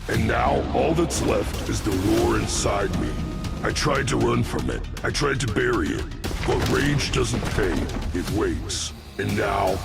And now, all that's left is the roar inside me. I tried to run from it. I tried to bury it. But rage doesn't fade. It waits. And now,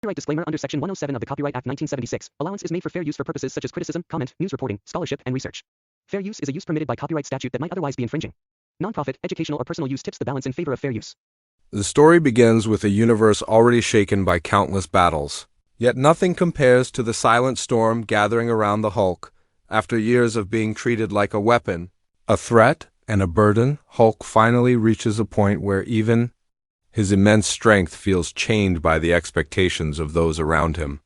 Copyright disclaimer. Under Section 107 of the Copyright Act 1976, allowance is made for fair use for purposes such as criticism, comment, news reporting, scholarship, and research. Fair use is a use permitted by copyright statute that might otherwise be infringing. Nonprofit, educational, or personal use tips the balance in favor of fair use. The story begins with a universe already shaken by countless battles. Yet nothing compares to the silent storm gathering around the Hulk. After years of being treated like a weapon, a threat, and a burden, Hulk finally reaches a point where even his immense strength feels chained by the expectations of those around him.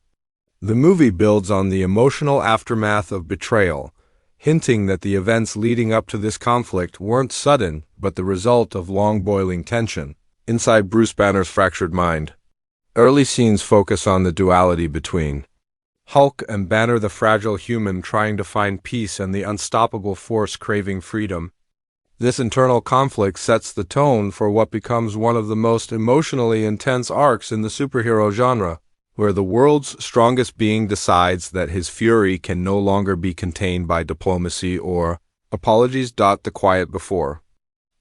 The movie builds on the emotional aftermath of betrayal, hinting that the events leading up to this conflict weren't sudden, but the result of long-boiling tension inside Bruce Banner's fractured mind. Early scenes focus on the duality between Hulk and Banner, the fragile human trying to find peace and the unstoppable force craving freedom. This internal conflict sets the tone for what becomes one of the most emotionally intense arcs in the superhero genre, where the world's strongest being decides that his fury can no longer be contained by diplomacy or apologies. The quiet before.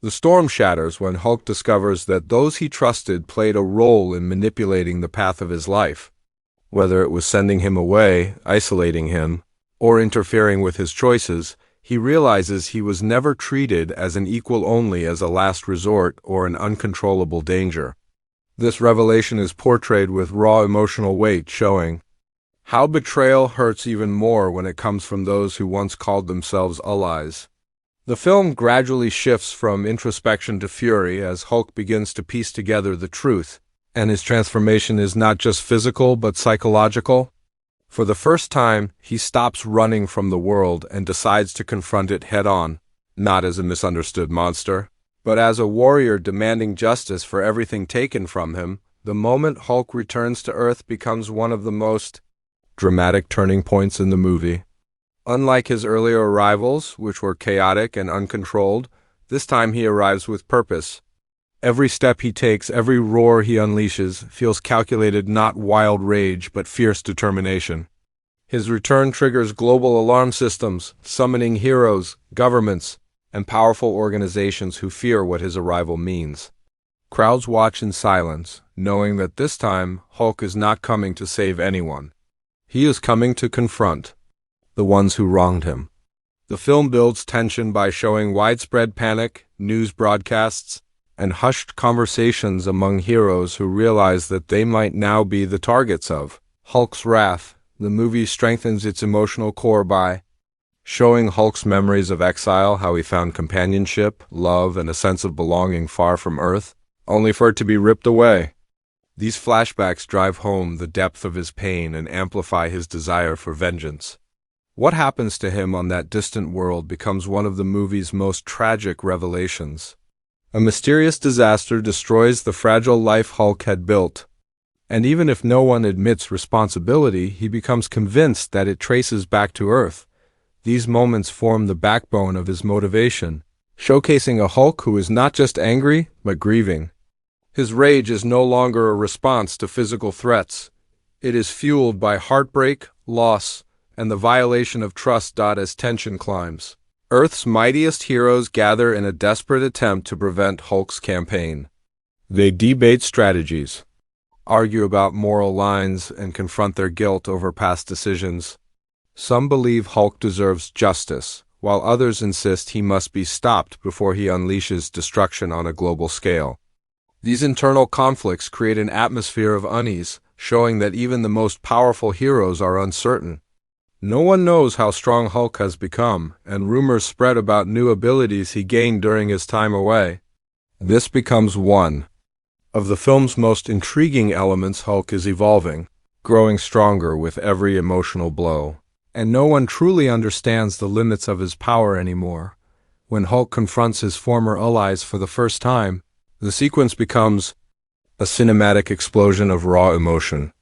The storm shatters when Hulk discovers that those he trusted played a role in manipulating the path of his life. Whether it was sending him away, isolating him, or interfering with his choices, he realizes he was never treated as an equal, only as a last resort or an uncontrollable danger. This revelation is portrayed with raw emotional weight, showing how betrayal hurts even more when it comes from those who once called themselves allies. The film gradually shifts from introspection to fury as Hulk begins to piece together the truth, and his transformation is not just physical but psychological. For the first time, he stops running from the world and decides to confront it head-on, not as a misunderstood monster, but as a warrior demanding justice for everything taken from him. The moment Hulk returns to Earth becomes one of the most dramatic turning points in the movie. Unlike his earlier arrivals, which were chaotic and uncontrolled, this time he arrives with purpose. Every step he takes, every roar he unleashes, feels calculated, not wild rage, but fierce determination. His return triggers global alarm systems, summoning heroes, governments, and powerful organizations who fear what his arrival means. Crowds watch in silence, knowing that this time Hulk is not coming to save anyone. He is coming to confront the ones who wronged him. The film builds tension by showing widespread panic, news broadcasts, and hushed conversations among heroes who realize that they might now be the targets of Hulk's wrath. The movie strengthens its emotional core by showing Hulk's memories of exile, how he found companionship, love, and a sense of belonging far from Earth, only for it to be ripped away. These flashbacks drive home the depth of his pain and amplify his desire for vengeance. What happens to him on that distant world becomes one of the movie's most tragic revelations. A mysterious disaster destroys the fragile life Hulk had built, and even if no one admits responsibility, he becomes convinced that it traces back to Earth. These moments form the backbone of his motivation, showcasing a Hulk who is not just angry, but grieving. His rage is no longer a response to physical threats. It is fueled by heartbreak, loss, and the violation of trust. As tension climbs, Earth's mightiest heroes gather in a desperate attempt to prevent Hulk's campaign. They debate strategies, argue about moral lines, and confront their guilt over past decisions. Some believe Hulk deserves justice, while others insist he must be stopped before he unleashes destruction on a global scale. These internal conflicts create an atmosphere of unease, showing that even the most powerful heroes are uncertain. No one knows how strong Hulk has become, and rumors spread about new abilities he gained during his time away. This becomes one of the film's most intriguing elements. Hulk is evolving, growing stronger with every emotional blow, and no one truly understands the limits of his power anymore. When Hulk confronts his former allies for the first time, the sequence becomes a cinematic explosion of raw emotion.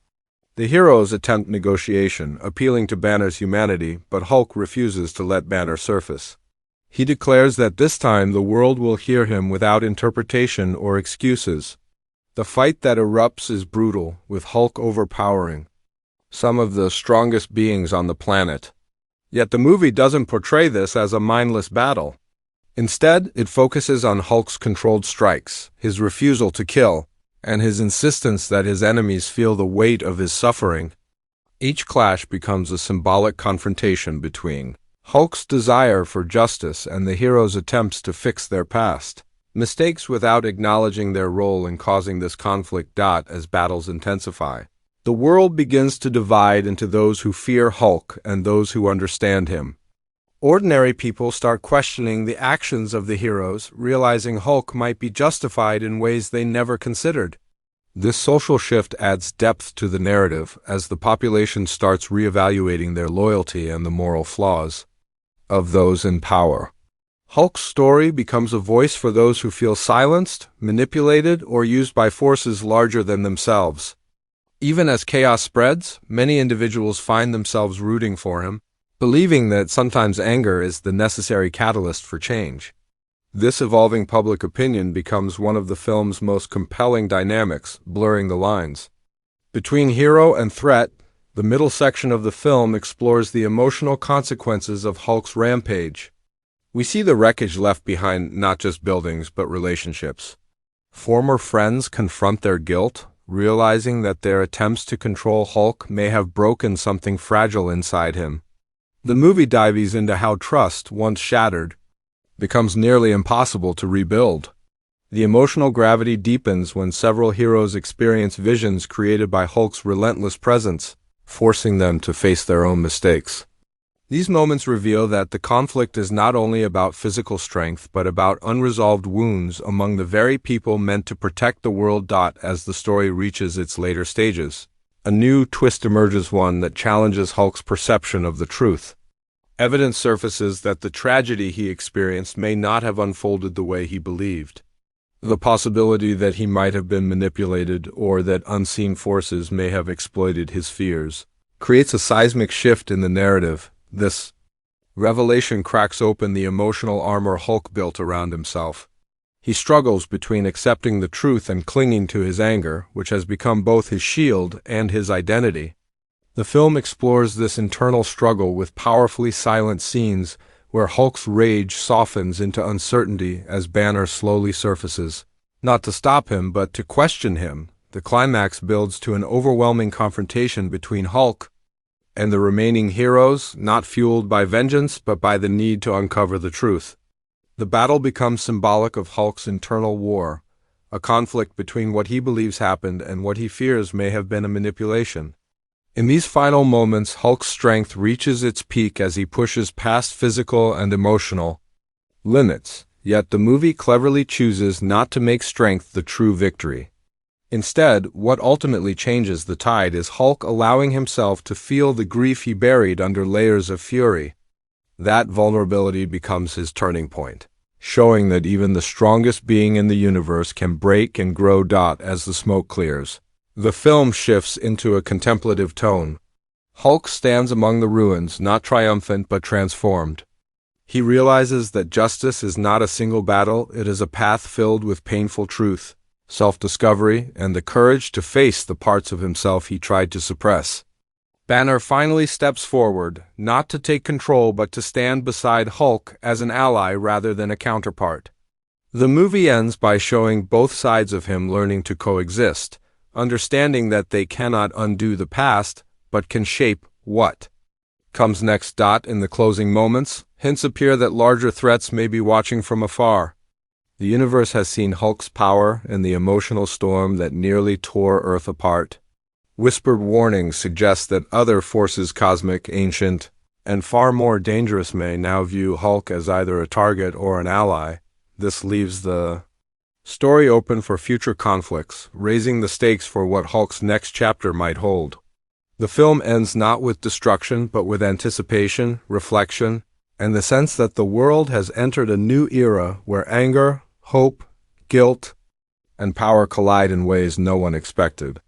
The heroes attempt negotiation, appealing to Banner's humanity, but Hulk refuses to let Banner surface. He declares that this time the world will hear him without interpretation or excuses. The fight that erupts is brutal, with Hulk overpowering some of the strongest beings on the planet. Yet the movie doesn't portray this as a mindless battle. Instead, it focuses on Hulk's controlled strikes, his refusal to kill, and his insistence that his enemies feel the weight of his suffering. Each clash becomes a symbolic confrontation between Hulk's desire for justice and the hero's attempts to fix their past. Mistakes without acknowledging their role in causing this conflict. As battles intensify, the world begins to divide into those who fear Hulk and those who understand him. Ordinary people start questioning the actions of the heroes, realizing Hulk might be justified in ways they never considered. This social shift adds depth to the narrative as the population starts reevaluating their loyalty and the moral flaws of those in power. Hulk's story becomes a voice for those who feel silenced, manipulated, or used by forces larger than themselves. Even as chaos spreads, many individuals find themselves rooting for him, believing that sometimes anger is the necessary catalyst for change. This evolving public opinion becomes one of the film's most compelling dynamics, blurring the lines between hero and threat. The middle section of the film explores the emotional consequences of Hulk's rampage. We see the wreckage left behind, not just buildings, but relationships. Former friends confront their guilt, realizing that their attempts to control Hulk may have broken something fragile inside him. The movie dives into how trust, once shattered, becomes nearly impossible to rebuild. The emotional gravity deepens when several heroes experience visions created by Hulk's relentless presence, forcing them to face their own mistakes. These moments reveal that the conflict is not only about physical strength, but about unresolved wounds among the very people meant to protect the world. As the story reaches its later stages, a new twist emerges, one that challenges Hulk's perception of the truth. Evidence surfaces that the tragedy he experienced may not have unfolded the way he believed. The possibility that he might have been manipulated or that unseen forces may have exploited his fears creates a seismic shift in the narrative. This revelation cracks open the emotional armor Hulk built around himself. He struggles between accepting the truth and clinging to his anger, which has become both his shield and his identity. The film explores this internal struggle with powerfully silent scenes where Hulk's rage softens into uncertainty as Banner slowly surfaces. Not to stop him, but to question him, the climax builds to an overwhelming confrontation between Hulk and the remaining heroes, not fueled by vengeance, but by the need to uncover the truth. The battle becomes symbolic of Hulk's internal war, a conflict between what he believes happened and what he fears may have been a manipulation. In these final moments, Hulk's strength reaches its peak as he pushes past physical and emotional limits, yet the movie cleverly chooses not to make strength the true victory. Instead, what ultimately changes the tide is Hulk allowing himself to feel the grief he buried under layers of fury. That vulnerability becomes his turning point, showing that even the strongest being in the universe can break and grow. As the smoke clears, the film shifts into a contemplative tone. Hulk stands among the ruins, not triumphant but transformed. He realizes that justice is not a single battle, it is a path filled with painful truth, self-discovery, and the courage to face the parts of himself he tried to suppress. Banner finally steps forward, not to take control but to stand beside Hulk as an ally rather than a counterpart. The movie ends by showing both sides of him learning to coexist, understanding that they cannot undo the past, but can shape what comes next. In the closing moments, hints appear that larger threats may be watching from afar. The universe has seen Hulk's power in the emotional storm that nearly tore Earth apart. Whispered warnings suggest that other forces, cosmic, ancient, and far more dangerous, may now view Hulk as either a target or an ally. This leaves the story open for future conflicts, raising the stakes for what Hulk's next chapter might hold. The film ends not with destruction, but with anticipation, reflection, and the sense that the world has entered a new era where anger, hope, guilt, and power collide in ways no one expected.